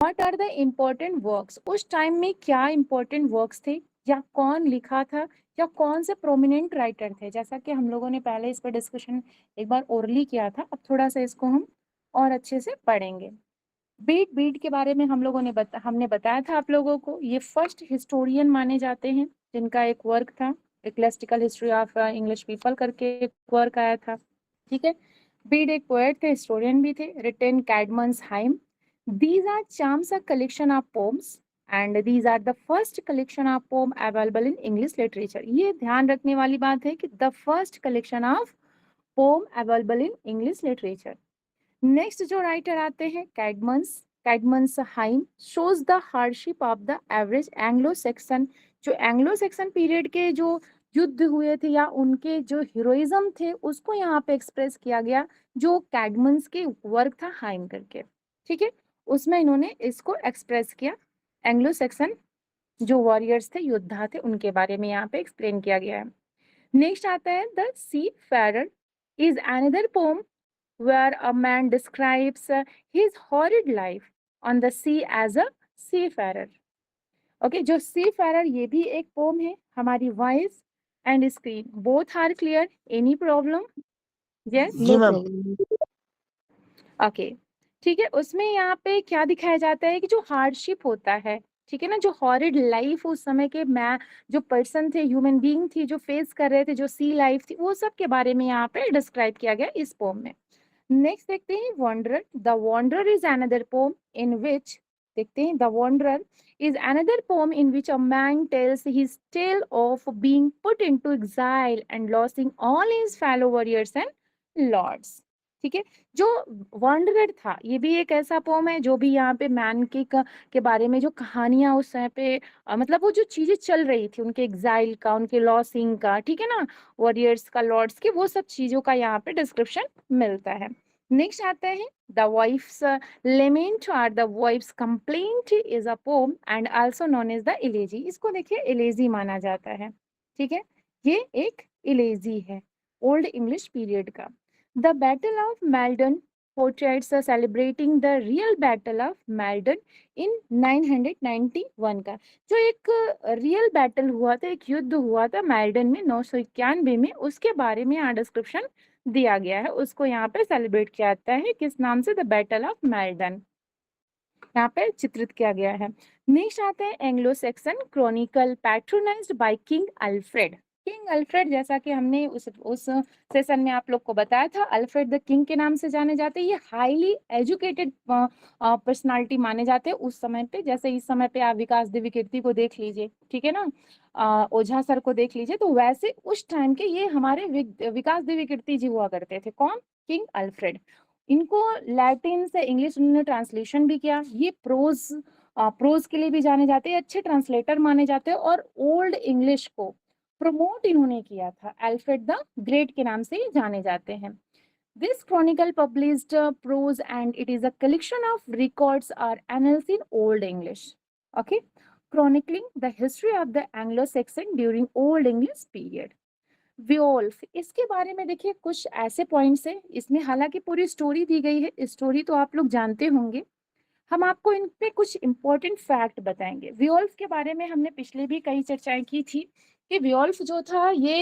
What are the important works, उस time में क्या इम्पोर्टेंट वर्क्स थे या कौन लिखा था या कौन से प्रोमिनेंट राइटर थे। जैसा कि हम लोगों ने पहले इस पर डिस्कशन एक बार ओरली किया था, अब थोड़ा सा इसको हम और अच्छे से पढ़ेंगे। बीट बीट के बारे में हम लोगों ने हमने बताया था आप लोगों को, ये फर्स्ट हिस्टोरियन माने जाते हैं जिनका एक वर्क था, इक्लेस्टिकल हिस्ट्री ऑफ इंग्लिश पीपल करके एक वर्क आया था। ठीक है, बीड एक पोएट थे, हिस्टोरियन भी थे, written Caedmon's hymn. These are charms a collection of poems and these are the first collection of poem available in English literature. ये ध्यान रखने वाली बात है कि the first collection of poem available in English literature. Next जो writer आते हैं Caedmon's hymn shows the hardship of the average Anglo Saxon. जो एंग्लो सेक्सन पीरियड के जो युद्ध हुए थे या उनके जो हीरोइज्म थे उसको यहाँ पे एक्सप्रेस किया गया, जो कैडमन्स के वर्क था हाइम करके। ठीक है, उसमें इन्होंने इसको एक्सप्रेस किया, एंग्लो सेक्सन जो वॉरियर्स थे, योद्धा थे, उनके बारे में यहाँ पे एक्सप्लेन किया गया है। नेक्स्ट आता है the seafarer is another poem where a man describes his horrid life on the sea as a seafarer. Okay, जो seafarer ये भी एक पोम है। हमारी voice and screen both are clear, any problem? Yes, ji ma'am. Okay, ठीक है। उसमें यहाँ पे क्या दिखाया जाता है कि जो हार्डशिप होता है, ठीक है ना, जो हॉरिड लाइफ उस समय के मैं जो पर्सन थे, ह्यूमन बीइंग थी, जो फेस कर रहे थे, जो सी लाइफ थी, वो सब के बारे में यहाँ पे डिस्क्राइब किया गया इस पोम में। नेक्स्ट देखते हैं wanderer. The wanderer is another poem in which, देखते हैं, the wanderer is another poem in which a man tells his tale of being put into exile and losing all his fellow warriors and lords. ठीक है, जो wanderer था ये भी एक ऐसा पोम है जो भी यहाँ पे मैन के बारे में जो कहानियां उस समय पे मतलब वो जो चीजें चल रही थी उनके एग्जाइल का, उनके लॉसिंग का, ठीक है ना, वॉरियर्स का, लॉर्ड्स की, वो सब चीजों का यहाँ पे डिस्क्रिप्शन मिलता है। नेक्स्ट आता है द वाइफ्स लेमेंट और the wife's complaint is a poem and also known as the elegy. इसको देखिए इलेजी माना जाता है। ठीक है, ये एक इलेजी है ओल्ड इंग्लिश पीरियड का। The battle of Maldon portraits celebrating the real battle of Maldon in 991 का, जो एक रियल बैटल हुआ था, एक युद्ध हुआ था मेल्डन में 991 में, उसके बारे में यहाँ डिस्क्रिप्शन दिया गया है। उसको यहाँ पे सेलिब्रेट किया जाता है किस नाम से? द बैटल ऑफ मेल्डन, यहाँ पे चित्रित किया गया है। नेक्स्ट आते हैं Anglo Saxon chronicle patronized by king Alfred. King Alfred, जैसा कि हमने उस सेशन में आप लोग को बताया था, अल्फ्रेड द किंग के नाम से जाने जाते हैं। ये हाईली एजुकेटेड पर्सनालिटी माने जाते हैं उस समय पे। जैसे इस समय पे आप विकास दिव्यकीर्ति को देख लीजिए, ठीक है ना, ओझा सर को देख लीजिए, तो वैसे उस टाइम के ये हमारे विकास दिव्यकीर्ति जी हुआ करते थे। कौन? King Alfred. इनको लैटिन से इंग्लिश उन्होंने ट्रांसलेशन भी किया। ये प्रोज के लिए भी जाने जाते हैं, अच्छे ट्रांसलेटर माने जाते हैं, और ओल्ड इंग्लिश को प्रमोट इन्होंने किया था। अल्फ्रेड द ग्रेट के नाम से जाने जाते हैं। This chronicle published prose and it is a collection of records or annals in old English. Okay, chronicling the history of the Anglo-Saxon during Old English period. वियोल्फ, इसके बारे में देखिए कुछ ऐसे पॉइंट्स हैं इसमें, हालांकि पूरी स्टोरी दी गई है, स्टोरी तो आप लोग जानते होंगे, हम आपको इन पे कुछ इंपॉर्टेंट फैक्ट बताएंगे। वियोल्फ के बारे में हमने पिछले भी कई चर्चाएं की थी कि वियोल्फ जो था ये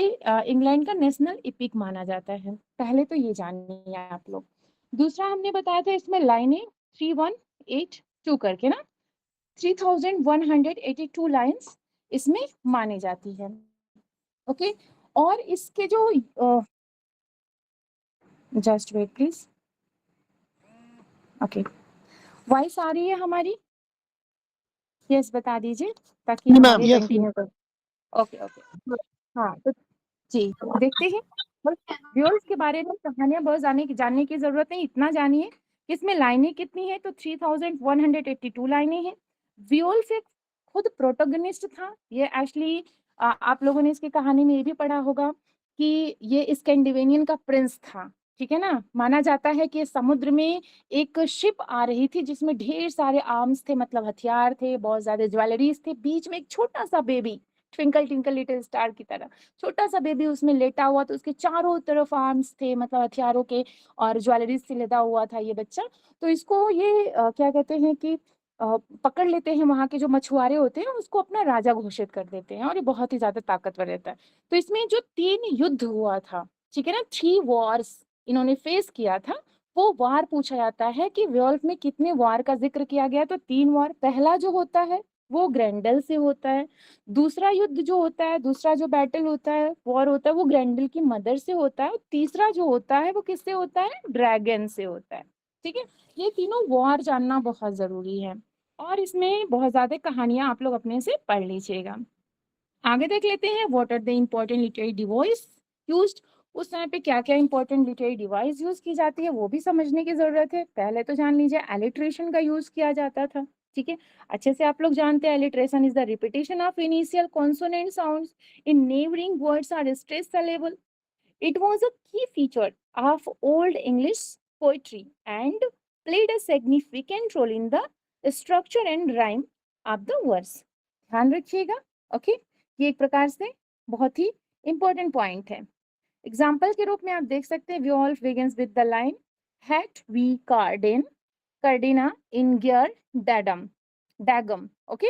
इंग्लैंड का नेशनल इपिक माना जाता है। पहले तो ये जानिए आप लोग। दूसरा हमने बताया था इसमें लाइनें 3182 करके ना, 3182 लाइन्स इसमें मानी जाती है। ओके, और इसके जो just wait please, okay, voice आ रही है हमारी? यस, बता दीजिए ताकि हम आगे कंटिन्यू कर। ओके ओके, हाँ तो जी देखते हैं। व्यूअर्स के बारे में कहानियां बहुत जानने की जरूरत नहीं, इतना जानिए कि इसमें लाइनें कितनी है, तो 3182 लाइनें हैं। व्यूअर्स एक खुद प्रोटोगनिस्ट था। ये एक्चुअली आप लोगों ने इसकी कहानी में ये भी पढ़ा होगा कि ये स्कैंडिनेवियन का प्रिंस था। ठीक है ना, माना जाता है कि समुद्र में एक शिप आ रही थी जिसमें ढेर सारे आर्म्स थे, मतलब हथियार थे, बहुत ज्यादा ज्वेलरीज थे, बीच में एक छोटा सा baby, twinkle twinkle little star की तरह छोटा सा बेबी उसमें लेटा हुआ, तो उसके चारों तरफ आर्म्स थे, मतलब हथियारों के, और ज्वेलरीज से लदा हुआ था ये बच्चा। तो इसको ये क्या कहते हैं कि पकड़ लेते हैं, वहाँ के जो मछुआरे होते हैं उसको अपना राजा घोषित कर देते हैं और ये बहुत ही ज्यादा ताकतवर रहता है। तो इसमें जो 3 युद्ध हुआ था, ठीक है ना, 3 वॉर्स इन्होंने फेस किया था, वो वार पूछा जाता है कि वेयरवुल्फ में कितने वार का जिक्र किया गया। तो 3 वार, पहला जो होता है वो ग्रेंडल से होता है, दूसरा युद्ध जो होता है, दूसरा जो बैटल होता है, वॉर होता है, वो ग्रेंडल की मदर से होता है, और तीसरा जो होता है वो किससे होता है, ड्रैगन से होता है। ठीक है, ये तीनों वॉर जानना बहुत जरूरी है, और इसमें बहुत ज्यादा कहानियां आप लोग अपने से पढ़ लीजिएगा। आगे देख लेते हैं, what are the important literary device used. उस समय पे क्या क्या इंपॉर्टेंट लिटरेरी डिवाइस यूज की जाती है वो भी समझने की जरूरत है। पहले तो जान लीजिए एलिट्रेशन का यूज किया जाता था। ठीक है, अच्छे से आप लोग जानते हैं alliteration is the repetition of initial consonant sounds in neighbouring words or stress syllable. It was a key feature of Old English poetry and played a significant role in the structure and rhyme of the verse. ध्यान रखिएगा। Okay, ये एक प्रकार से बहुत ही important point है। Example के रूप में आप देख सकते हैं, Beowulf begins with the line "Hat we Cardina in gear dagum." Okay,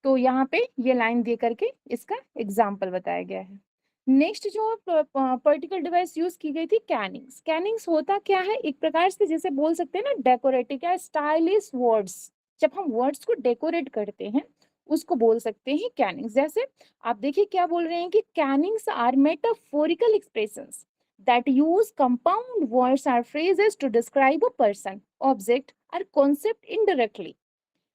तो यहाँ पे ये लाइन दे करके इसका एग्जाम्पल बताया गया है। नेक्स्ट जो पर्टिकुलर डिवाइस यूज की गई थी, कैनिंग्स। कैनिंग्स होता क्या है, एक प्रकार से जैसे बोल सकते हैं ना डेकोरेटिव या स्टाइलिश वर्ड्स, जब हम वर्ड्स को डेकोरेट करते हैं उसको बोल सकते हैं कैनिंग्स। जैसे आप देखिए क्या बोल रहे हैं कि kennings are metaphorical expressions that use compound words or phrases to describe a person, object, or concept indirectly.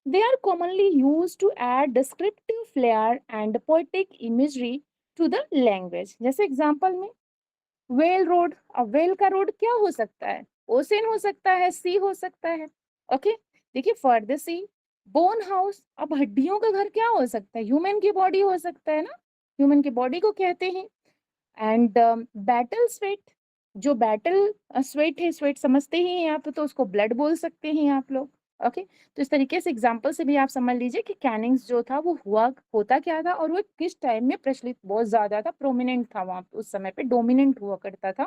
They are commonly used to add descriptive flair and poetic imagery to the language. जैसे example में well road, अब well का road क्या हो सकता है, ocean हो सकता है, सी हो सकता है। ओके, देखिए for the sea, bone house, अब हड्डियों का घर क्या हो सकता है, ह्यूमन की बॉडी हो सकता है ना, ह्यूमन की बॉडी को कहते हैं। एंड बैटल स्वेट, जो बैटल स्वेट है, स्वेट समझते ही हैं आप, तो उसको ब्लड बोल सकते हैं आप लोग। ओके, तो इस तरीके से एग्जांपल से भी आप समझ लीजिए कि कैनिंग्स जो था वो होता क्या था, और वो किस टाइम में प्रचलित बहुत ज्यादा था, प्रोमिनेंट था वहां उस समय पे, डोमिनेंट हुआ करता था,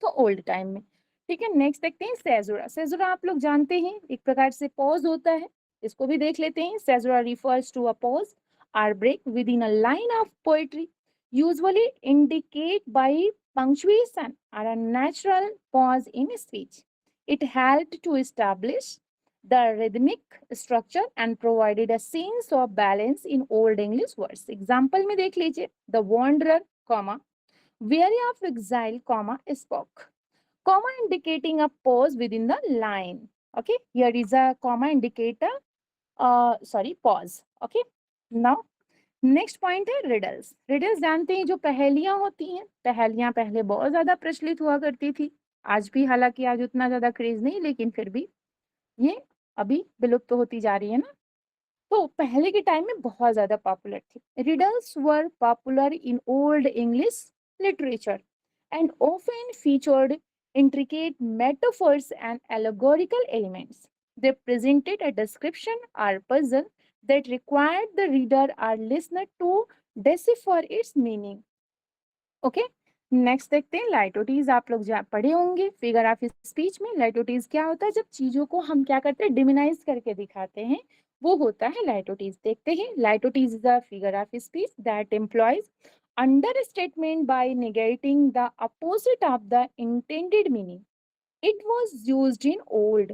तो ओल्ड टाइम में। ठीक है, नेक्स्ट देखते हैं सेजुरा। सेजुरा आप लोग जानते हैं एक प्रकार से पॉज होता है, इसको भी देख लेते हैं। Caesura refers to a pause or break within a line of poetry, usually indicate by punctuation or a natural pause in speech. It helped to establish the rhythmic structure and provided a sense of balance in Old English words. Example में देख लीजिए, the wanderer, comma, weary of exile, comma, spoke. Comma indicating a pause within the line. Okay, here is a comma indicator, pause. Okay, now next point है riddles. Riddles जानते हैं, जो पहेलियां होती हैं, पहेलियां पहले बहुत ज्यादा प्रचलित हुआ करती थी, आज भी, हालांकि आज उतना ज्यादा क्रेज नहीं, लेकिन फिर भी ये अभी विलुप्त तो होती जा रही है ना। तो पहले के टाइम में बहुत ज्यादा पॉपुलर थी। Riddles were popular in old English literature and often featured intricate metaphors and allegorical elements. They presented a description or puzzle that required the reader or listener to decipher its meaning. Okay, next देखते हैं लाइटोटीज। आप लोग पढ़े होंगे figure of speech में। लाइटोटीज क्या होता है, जब चीजों को हम क्या करते हैं, डिमिनाइज करके दिखाते हैं, वो होता है लाइटोटीज। देखते हैं, litotes is a figure of speech that employs understatement by negating the opposite of the intended meaning. It was used in Old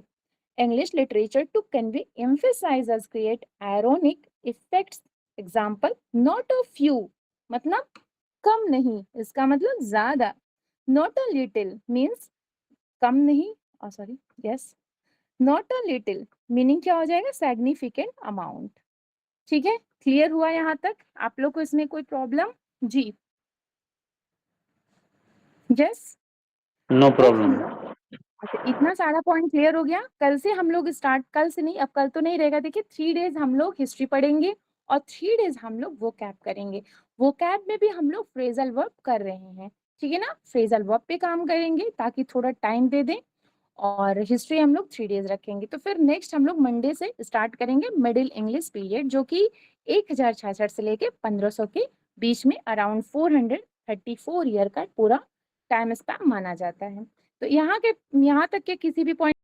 English literature to convey emphasize as create ironic effects. Example, not a few मतलब कम नहीं, इसका मतलब ज्यादा। Not a little means कम नहीं, sorry, yes, not a little meaning क्या हो जाएगा, significant amount। ठीक है, क्लियर हुआ यहाँ तक आप लोग को, इसमें कोई प्रॉब्लम? जी, यस। नो तो हम प्रॉब्लम। लोग, अच्छा, इतना सारा पॉइंट क्लियर हो गया। कल से हम लोग स्टार्ट, कल से नहीं, अब कल तो नहीं रहेगा, देखिए 3 डेज हम लोग हिस्ट्री पढ़ेंगे और 3 डेज हम लोग वो कैप करेंगे। वो कैप में भी हम लोग फ्रेजल वर्ब कर रहे हैं, ठीक है ना, फ्रेजल वर्ब पे काम करेंगे ताकि थोड़ा टाइम दे दें, और हिस्ट्री हम लोग 3 डेज रखेंगे। तो फिर नेक्स्ट हम लोग मंडे से स्टार्ट करेंगे मिडिल इंग्लिश पीरियड, जो कि 1066 से लेके 1500 के बीच में, अराउंड 434 ईयर का पूरा टाइम स्पैन माना जाता है। तो यहाँ तक के किसी भी पॉइंट